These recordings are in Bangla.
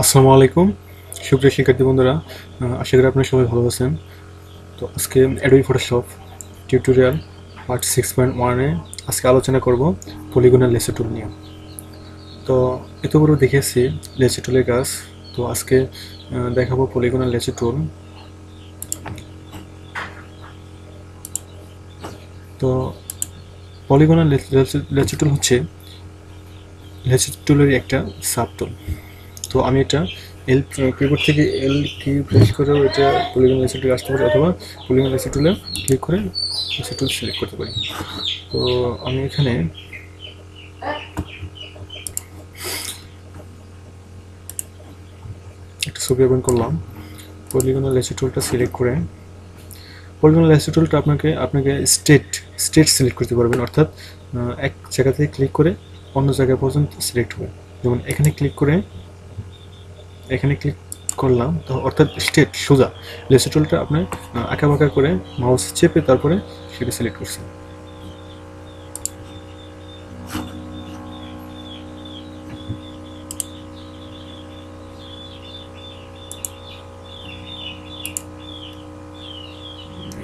আসসালামু আলাইকুম সুপ্রিয় শিক্ষার্থী বন্ধুরা, আশা করি আপনারা সবাই ভালো আছেন। তো আজকে অ্যাডোবি ফটোশপ টিউটোরিয়াল পার্ট 6.1-এ আজকে আলোচনা করব পলিগনাল লেসো টুল নিয়ে। তো এতগুলো দেখেছি লেসো টুলের কাজ, তো আজকে দেখাবো পলিগনাল লেসো টুল। তো পলিগনাল লেসো টুল হচ্ছে লেসো টুলের একটা সাব টুল। তো আমি এটা কিবোর্ড থেকে এল কি প্রেস করেও এটা পলিগন লেসো টুলে আসতে পারি, অথবা পলিগন লেসো টুলে ক্লিক করে লেসো টুল সিলেক্ট করতে পারি। তো আমি এখানে একটা ছবি ওপেন করলাম, পলিগনাল লেসো টুলটা সিলেক্ট করে পলিগনাল লেসো টুলটা আপনাকে স্টেট সিলেক্ট করতে পারবেন, অর্থাৎ এক জায়গা থেকে ক্লিক করে অন্য জায়গা পর্যন্ত সিলেক্ট হবে। যেমন এখানে ক্লিক করলাম, তো অর্থাৎ স্টেট সোজা লেসো টুলটা আপনার আঁকা বাঁকা করে মাউস চেপে তারপরে সেটা সিলেক্ট করছি।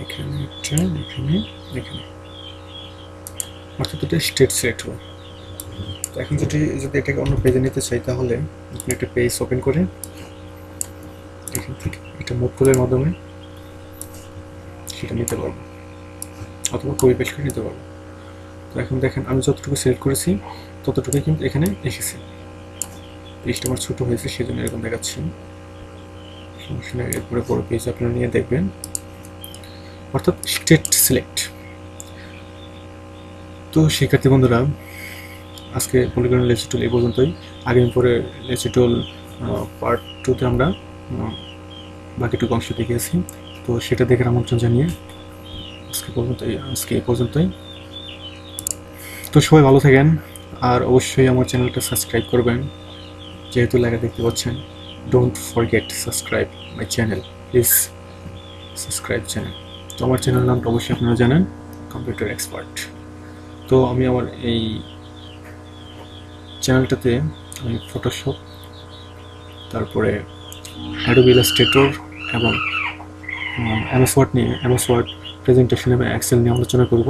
এখানে এখানে অর্থাৎ এটা স্টেট সিলেক্ট হবে। তো এখন যদি এটাকে অন্য পেজে নিতে চাই, তাহলে আপনি একটা পেজ ওপেন করে এখান থেকে এটা মুভ টুলের মাধ্যমে সেটা নিতে পারবো, অথবা কপি পেস্ট করে নিতে পারবো। তো এখন দেখেন আমি যতটুকু সিলেক্ট করেছি ততটুকুই কিন্তু এখানে এসেছে। পেজটা আমার ছোটো হয়েছে, সেজন্য এরকম দেখাচ্ছি। সমস্যা নেই, এরপরে বড় পেজ আপনারা নিয়ে দেখবেন, অর্থাৎ স্টেট সিলেক্ট। তো শিক্ষার্থী বন্ধুরা, আজকে পলিগনাল লেসো টুল এই পর্যন্তই। আগামী পরে লেসো টুল পার্ট 2-তে আমরা বাকিটুকু অংশ দেখিয়েছি, তো সেটা দেখার আমন্ত্রণ জানিয়ে আজকে এই পর্যন্তই। তো সবাই ভালো থাকেন, আর অবশ্যই আমার চ্যানেলটা সাবস্ক্রাইব করবেন। যেহেতু লেখা দেখতে পাচ্ছেন, don't forget subscribe my channel, please subscribe channel. তো আমার চ্যানেলের নামটা অবশ্যই আপনারা জানেন, কম্পিউটার এক্সপার্ট। তো আমি আমার এই চ্যানেলটাতে আমি ফটোশপ, তারপরে অ্যাডোবি ইলাস্ট্রেটর এবং এমএস ওয়ার্ড প্রেজেন্টেশন এবং এক্সেল নিয়ে আলোচনা করব।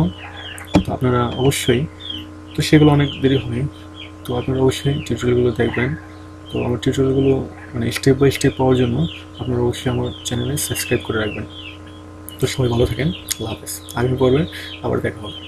তো আপনারা অবশ্যই, তো সেগুলো অনেক দেরি হবে, তো আপনারা অবশ্যই টিউটোরিয়ালগুলো দেখবেন। তো আমার টিউটোরিয়ালগুলো মানে স্টেপ বাই স্টেপ পাওয়ার জন্য আপনারা অবশ্যই আমার চ্যানেলে সাবস্ক্রাইব করে রাখবেন। তো সবাই ভালো থাকেন, আল্লাহ হাফেজ। আগামী পর্বে আবার দেখা হবে।